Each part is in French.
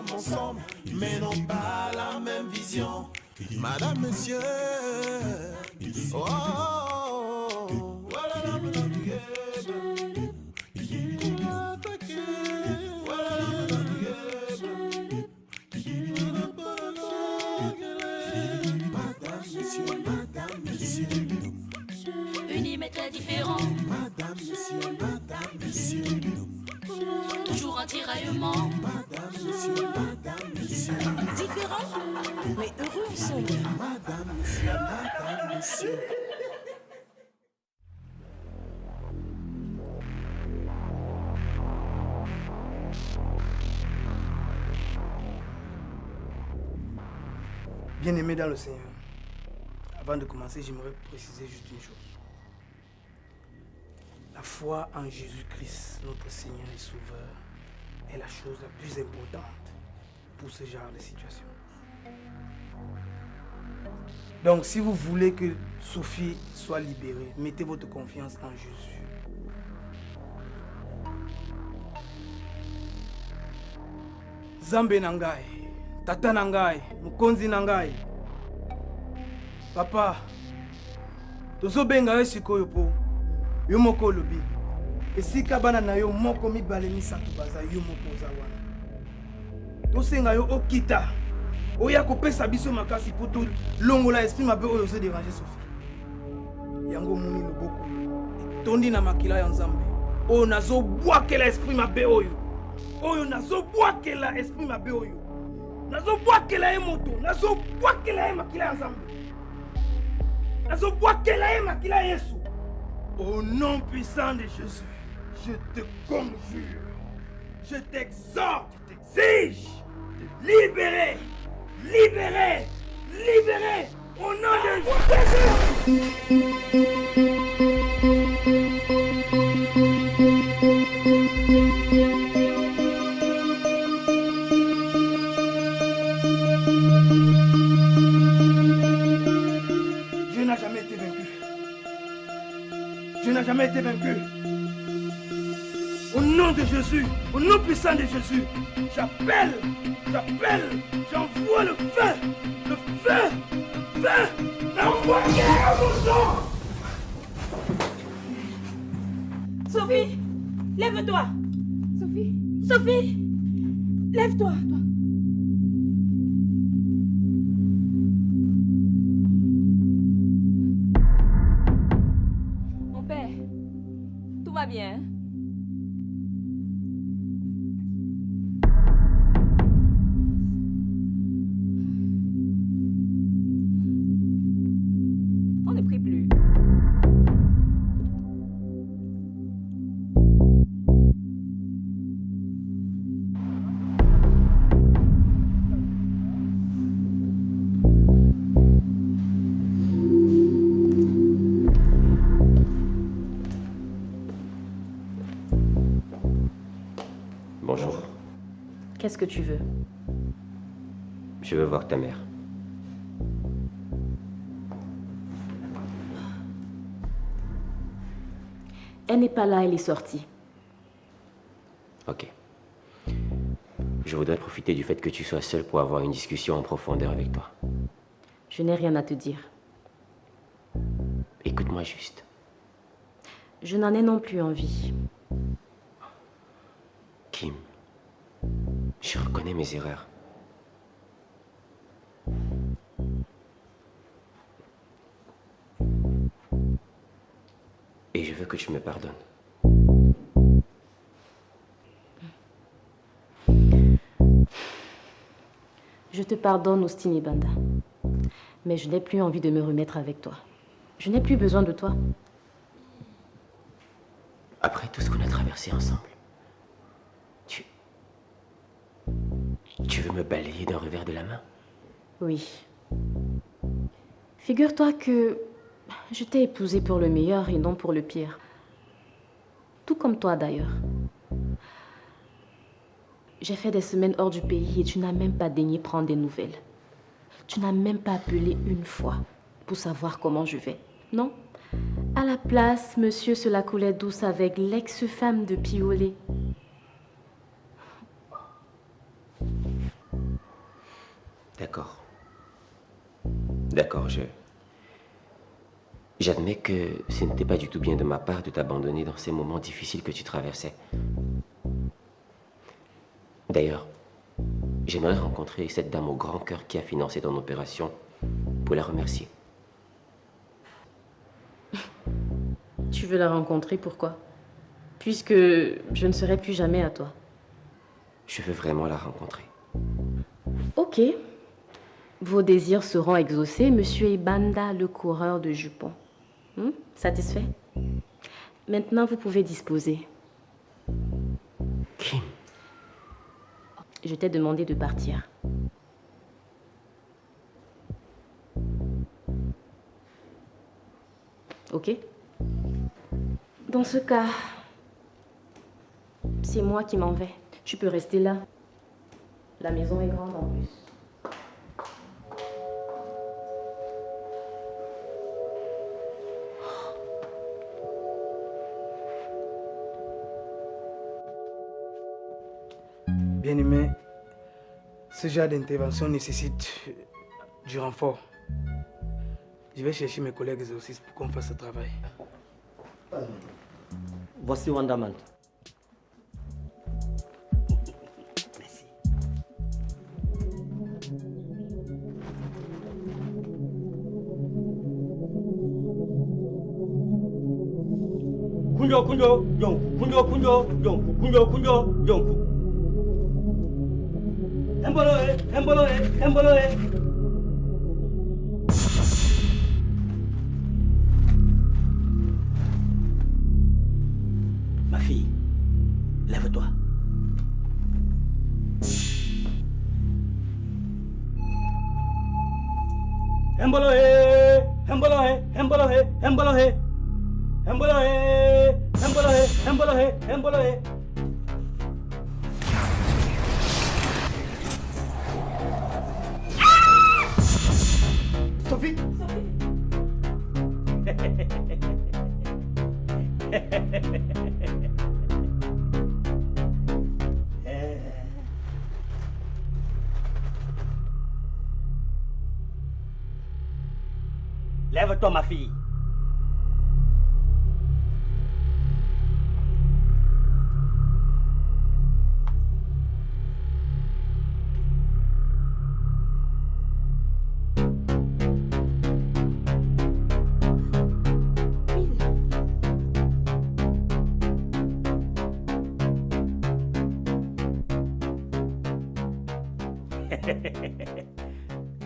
dorment ensemble, mais n'ont pas la même vision. Madame, monsieur, oh, madame, monsieur, Unime est très différent. madame, monsieur, Toujours en tiraillement. madame, monsieur, Différent, mais heureux ensemble. madame, monsieur. Bien-aimé dans le Seigneur, avant de commencer, j'aimerais préciser juste une chose. La foi en Jésus-Christ, notre Seigneur et Sauveur, est la chose la plus importante pour ce genre de situation. Donc, si vous voulez que Sophie soit libérée, mettez votre confiance en Jésus. Zambe nangai, tata nangai, mukonzi nangai. Papa, tozobenga yo sikoyo po. Yo moko lobi. Esika bana na yo moko mibale misato baza yo moko za wana. Tosenga yo okita. Oya kopesa biso makasi po to longola esprit mabe oyo se déranger Sophie. Yango moni loboko. Tondi na makila ya Nzambe. Oyo nazo bwakela esprit mabe oyo. Oyo nazo bwakela esprit mabe oyo. Nazo bwakela ye moto, nazo bwakela ye makila ya Nzambe. Nazo bwakela ye makila ya Yesu. Au nom puissant de Jésus, je te conjure, je t'exhorte, je t'exige de libérer, libérer, libérer au nom de Jésus. Dieu n'a jamais été vaincu. Dieu n'a jamais été vaincu. Au nom de Jésus, au nom puissant de Jésus, j'appelle, j'envoie le feu, envoyez mon nom. Sophie, lève-toi. Sophie, lève-toi. Mon père, tout va bien? On ne prie plus. Bonjour. Qu'est-ce que tu veux? Je veux voir ta mère. Elle n'est pas là, elle est sortie. Ok. Je voudrais profiter du fait que tu sois seule pour avoir une discussion en profondeur avec toi. Je n'ai rien à te dire. Écoute-moi juste. Je n'en ai non plus envie. Kim, je reconnais mes erreurs. Et je veux que tu me pardonnes. Je te pardonne, Oustini Banda. Mais je n'ai plus envie de me remettre avec toi. Je n'ai plus besoin de toi. Après tout ce qu'on a traversé ensemble, tu veux me balayer d'un revers de la main? Oui. Figure-toi que je t'ai épousé pour le meilleur et non pour le pire. Tout comme toi d'ailleurs. J'ai fait des semaines hors du pays et tu n'as même pas daigné prendre des nouvelles. Tu n'as même pas appelé une fois pour savoir comment je vais. Non? À la place, monsieur se la coulait douce avec l'ex-femme de Piolet. D'accord. D'accord, j'admets que ce n'était pas du tout bien de ma part de t'abandonner dans ces moments difficiles que tu traversais. D'ailleurs, j'aimerais rencontrer cette dame au grand cœur qui a financé ton opération pour la remercier. Tu veux la rencontrer, pourquoi? Puisque je ne serai plus jamais à toi. Je veux vraiment la rencontrer. Ok. Vos désirs seront exaucés, monsieur Ibanda, le coureur de jupons. Satisfait? Maintenant, vous pouvez disposer. Kim. Je t'ai demandé de partir. Ok? Dans ce cas, c'est moi qui m'en vais. Tu peux rester là. La maison est grande en plus. Bien-aimé, ce genre d'intervention nécessite du renfort. Je vais chercher mes collègues exorcistes pour qu'on fasse ce travail. Voici Wandaman. Merci. Kunjo, kunjo, jonku, kunjo, kunjo, jonku, kunjo, kunjo, jonku. Embolo, embolo, embolo. Ma fille, lève-toi. Embolo, embolo, embolo, embolo, embolo, embolo, embolo, embolo. Sophie! Lève-toi, ma fille.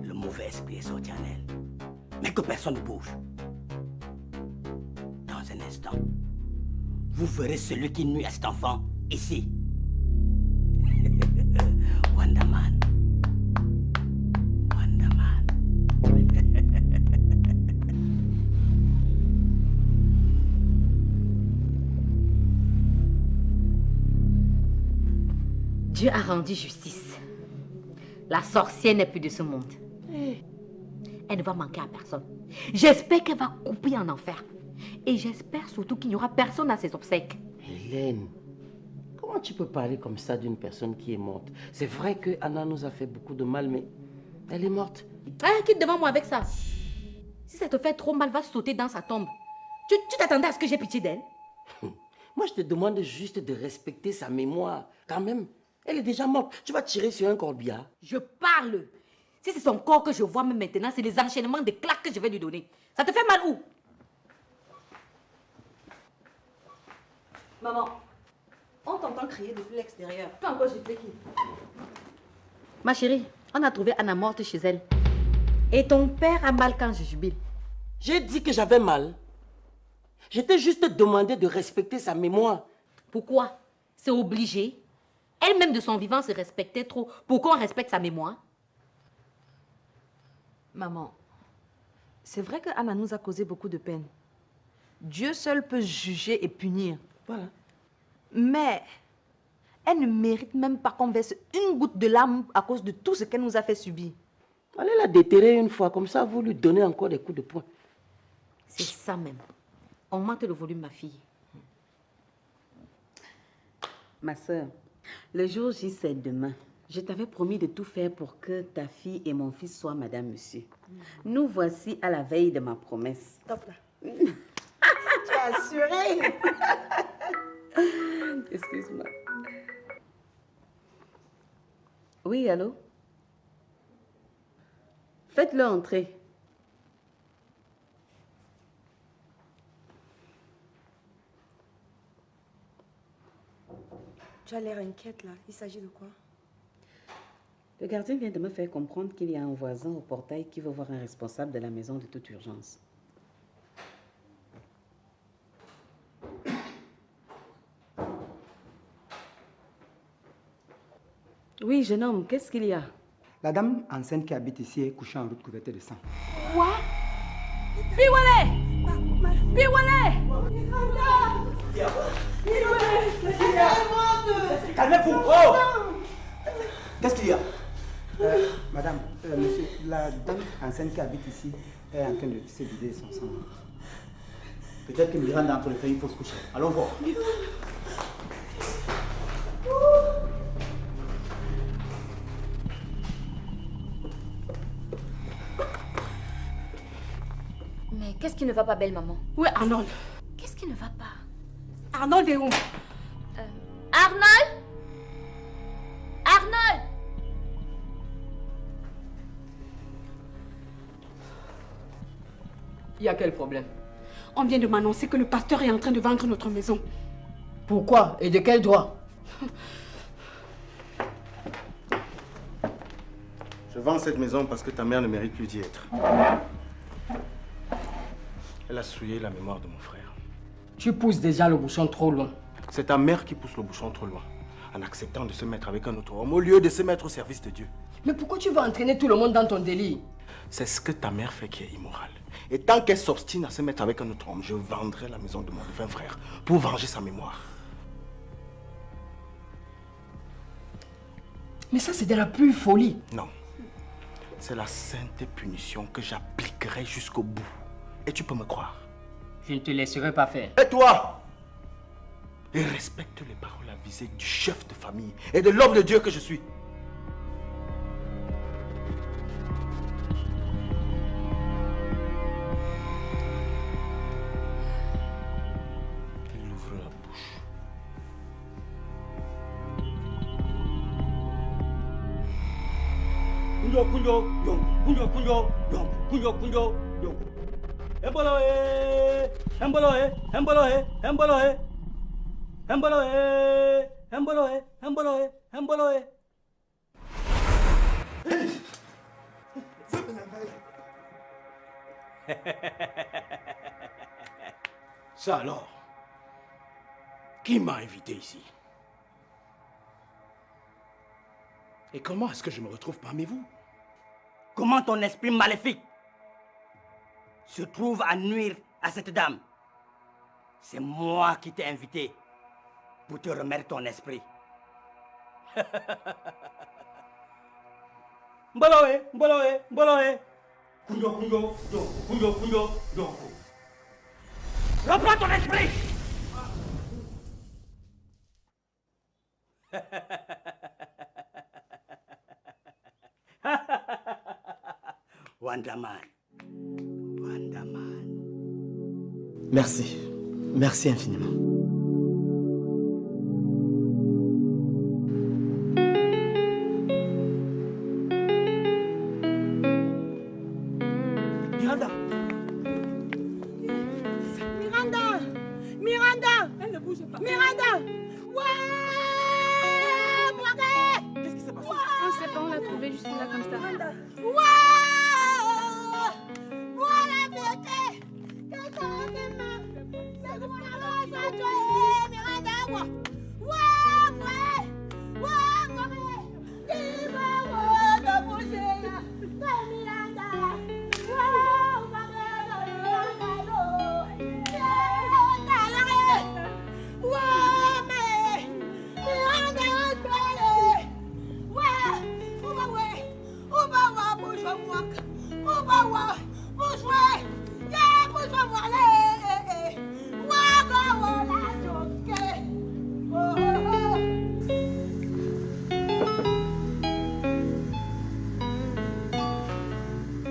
Le mauvais esprit est sorti en elle. Mais que personne ne bouge. Dans un instant, vous verrez celui qui nuit à cet enfant ici. Wandaman. Wandaman. Dieu a rendu justice. La sorcière n'est plus de ce monde. Elle ne va manquer à personne. J'espère qu'elle va couper en enfer. Et j'espère surtout qu'il n'y aura personne à ses obsèques. Hélène, comment tu peux parler comme ça d'une personne qui est morte? C'est vrai que Anna nous a fait beaucoup de mal, mais elle est morte. Quitte devant moi avec ça. Si ça te fait trop mal, va sauter dans sa tombe. Tu t'attendais à ce que j'ai pitié d'elle? Moi, je te demande juste de respecter sa mémoire. Quand même, elle est déjà morte. Tu vas tirer sur un corbillard. Je parle. Si c'est son corps que je vois même maintenant, c'est les enchaînements de claques que je vais lui donner. Ça te fait mal où? Maman, on t'entend crier depuis l'extérieur. Pas encore, j'ai fait qui? Ma chérie, on a trouvé Anna morte chez elle. Et ton père a mal quand je jubile. J'ai dit que j'avais mal. Je t'ai juste demandé de respecter sa mémoire. Pourquoi? C'est obligé. Elle-même de son vivant se respectait trop. Pourquoi on respecte sa mémoire? Maman, c'est vrai que Anna nous a causé beaucoup de peine. Dieu seul peut juger et punir. Voilà. Mais elle ne mérite même pas qu'on verse une goutte de larmes à cause de tout ce qu'elle nous a fait subir. Allez la déterrer une fois, comme ça vous lui donnez encore des coups de poing. C'est ça même. Augmente le volume, ma fille. Ma soeur, le jour J, c'est demain. Je t'avais promis de tout faire pour que ta fille et mon fils soient madame, monsieur. Nous voici à la veille de ma promesse. Top là. Tu as assuré. Excuse-moi. Oui, allô? Faites-le entrer. Tu as l'air inquiète là. Il s'agit de quoi? Le gardien vient de me faire comprendre qu'il y a un voisin au portail qui veut voir un responsable de la maison de toute urgence. Oui, jeune homme, qu'est-ce qu'il y a? La dame enceinte qui habite ici est couchée en route couverte de sang. Quoi? Piwale! Piwale! Calmez-vous! Oh! Qu'est-ce qu'il y a? Madame, monsieur, la dame enceinte qui habite ici est en train de se vider son sang. Peut-être que Miranda entre les faits, il faut se coucher. Allons voir. Mais qu'est-ce qui ne va pas, belle maman? Où est Arnold? Qu'est-ce qui ne va pas? Arnold est où? Arnold? Arnold? Il y a quel problème? On vient de m'annoncer que le pasteur est en train de vendre notre maison. Pourquoi? Et de quel droit? Je vends cette maison parce que ta mère ne mérite plus d'y être. Elle a souillé la mémoire de mon frère. Tu pousses déjà le bouchon trop loin. C'est ta mère qui pousse le bouchon trop loin, en acceptant de se mettre avec un autre homme au lieu de se mettre au service de Dieu. Mais pourquoi tu veux entraîner tout le monde dans ton délire? C'est ce que ta mère fait qui est immoral. Et tant qu'elle s'obstine à se mettre avec un autre homme, je vendrai la maison de mon défunt frère pour venger sa mémoire. Mais ça, c'est de la pure folie. Non. C'est la sainte punition que j'appliquerai jusqu'au bout. Et tu peux me croire. Je ne te laisserai pas faire. Et toi? Et respecte les paroles avisées du chef de famille et de l'homme de Dieu que je suis. Il ouvre la bouche. Kunjo, kunjo, yonku. Kunjo, kunjo, yonku. Kunjo, kunjo, yonku. Emboloe, emboloe, emboloe, emboloe. Emboloe, emboloe, emboloe, emboloe. Ça alors? Qui m'a invité ici? Et comment est-ce que je me retrouve parmi vous? Comment ton esprit maléfique se trouve à nuire à cette dame? C'est moi qui t'ai invité pour te remettre ton esprit. Mboloe, mboloe, mboloe. Kunjo, kunjo, yonku. Kunjo, kunjo, yonku. Reprends ton esprit! Wandaman. Wandaman. Merci. Merci infiniment. Miranda! Miranda! Miranda! Elle ne bouge pas. Miranda! Ouais! Morgan! Qu'est-ce qui s'est passé? On ne sait pas, on l'a trouvé juste là comme ça. Ouais! Voilà, beauté! Quelqu'un qui m'a... C'est que mon amour soit joyeux, Miranda! Ouais! Ouais! Dis-moi, de bouger là! Miranda!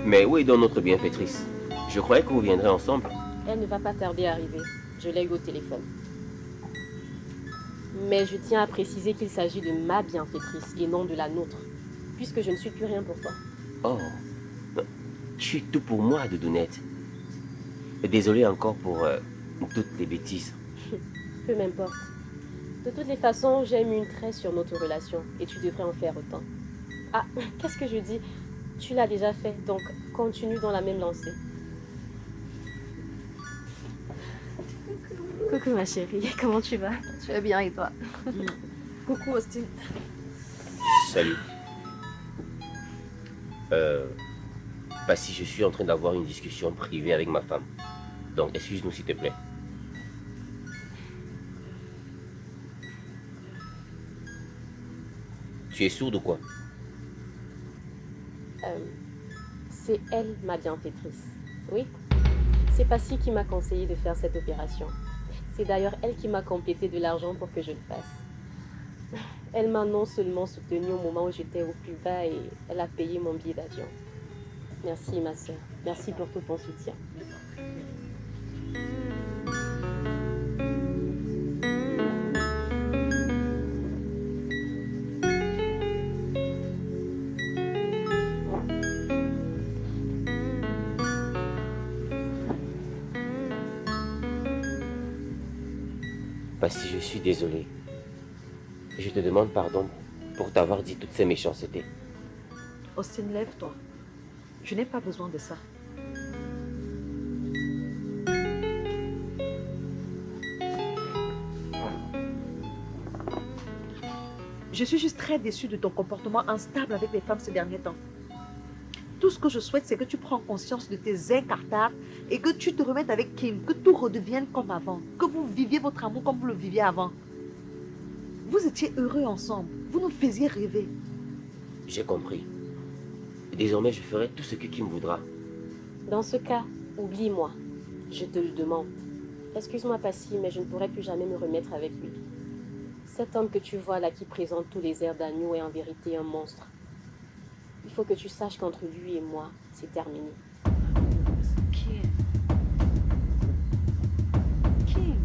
Mais où est donc notre bienfaitrice? Je croyais que vous viendrez ensemble. Elle ne va pas tarder à arriver. Je l'ai eu au téléphone. Mais je tiens à préciser qu'il s'agit de ma bienfaitrice et non de la nôtre, puisque je ne suis plus rien pour toi. Oh, tu es tout pour moi, Doudounette. Désolé encore pour toutes les bêtises. Peu m'importe. De toutes les façons, j'ai mis une trait sur notre relation et tu devrais en faire autant. Ah, qu'est-ce que je dis? Tu l'as déjà fait, donc continue dans la même lancée. Coucou ma chérie, comment tu vas? Je vais bien et toi? Coucou Austin. Salut. Si je suis en train d'avoir une discussion privée avec ma femme. Donc excuse-nous s'il te plaît. Tu es sourde ou quoi? C'est elle ma bienfaitrice. Oui. C'est Passy qui m'a conseillé de faire cette opération. C'est d'ailleurs elle qui m'a complété de l'argent pour que je le fasse. Elle m'a non seulement soutenue au moment où j'étais au plus bas et elle a payé mon billet d'avion. Merci ma soeur. Merci pour tout ton soutien. Si je suis désolé. Je te demande pardon pour t'avoir dit toutes ces méchancetés. Austin, lève-toi. Je n'ai pas besoin de ça. Je suis juste très déçue de ton comportement instable avec les femmes ces derniers temps. Tout ce que je souhaite, c'est que tu prends conscience de tes incartables et que tu te remettes avec Kim, que tout redevienne comme avant, que vous viviez votre amour comme vous le viviez avant. Vous étiez heureux ensemble, vous nous faisiez rêver. J'ai compris. Désormais, je ferai tout ce que Kim voudra. Dans ce cas, oublie-moi. Je te le demande. Excuse-moi, Passy, mais je ne pourrai plus jamais me remettre avec lui. Cet homme que tu vois là qui présente tous les airs d'agneau est en vérité un monstre. Il faut que tu saches qu'entre lui et moi, c'est terminé. Kim. Kim.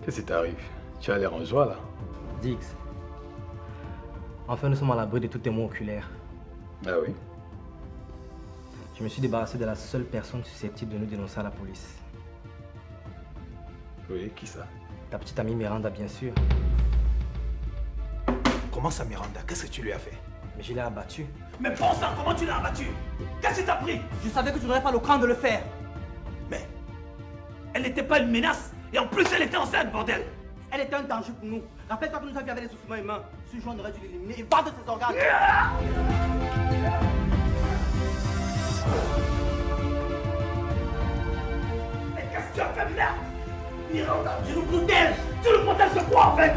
Qu'est-ce qui t'arrive? Tu as l'air en joie là. Dix. Enfin, nous sommes à l'abri de tous tes maux oculaires. Ah oui? Je me suis débarrassé de la seule personne susceptible de nous dénoncer à la police. Oui, qui ça? Ta petite amie Miranda, bien sûr. Comment ça, Miranda? Qu'est-ce que tu lui as fait? Mais je l'ai abattue. Mais bon sang, comment tu l'as abattue? Qu'est-ce que t'as pris? Je savais que tu n'aurais pas le cran de le faire. Mais elle n'était pas une menace. Et en plus, elle était enceinte, bordel! Elle était un danger pour nous. Rappelle-toi que nous avions avec les ossements humains. Ce jour, on aurait dû l'éliminer et vendre ses organes. Mais qu'est-ce que tu as fait, merde? Miranda, je nous protège! Tu nous protèges de quoi, en fait?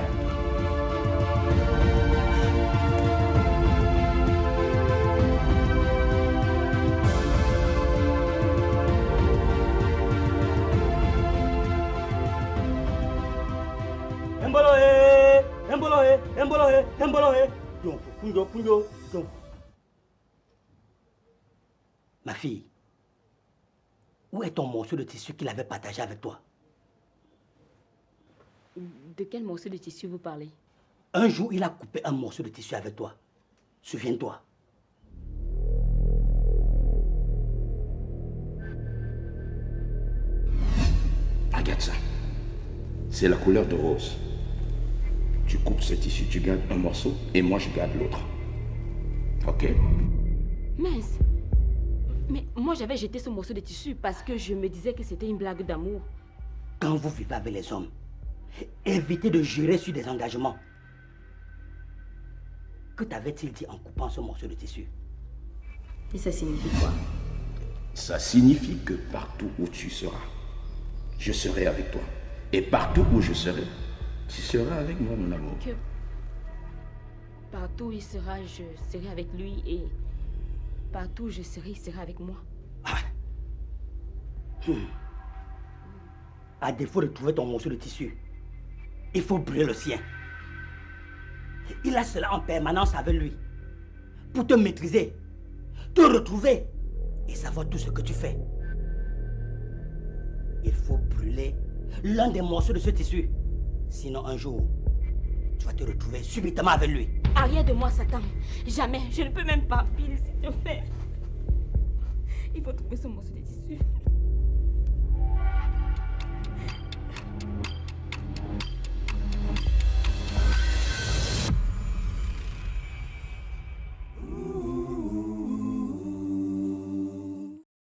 Ma fille, où est ton morceau de tissu qu'il avait partagé avec toi? De quel morceau de tissu vous parlez? Un jour, il a coupé un morceau de tissu avec toi. Souviens-toi. Regarde ça. C'est la couleur de rose. Tu coupes ce tissu, tu gardes un morceau et moi je garde l'autre. Ok? Mince. Mais moi j'avais jeté ce morceau de tissu parce que je me disais que c'était une blague d'amour. Quand vous vivez avec les hommes, évitez de jurer sur des engagements. Que t'avait-il dit en coupant ce morceau de tissu? Et ça signifie quoi? Ça signifie que partout où tu seras, je serai avec toi. Et partout où je serai, Tu seras avec moi, mon amour. Que partout où il sera, je serai avec lui et partout où je serai, il sera avec moi. À défaut de trouver ton morceau de tissu, il faut brûler le sien. Il a cela en permanence avec lui. Pour te maîtriser, te retrouver et savoir tout ce que tu fais. Il faut brûler l'un des morceaux de ce tissu. Sinon un jour, tu vas te retrouver subitement avec lui. Arrière de moi, Satan. Jamais. Je ne peux même pas. Bill, s'il te plaît. Il faut trouver ce morceau de tissu.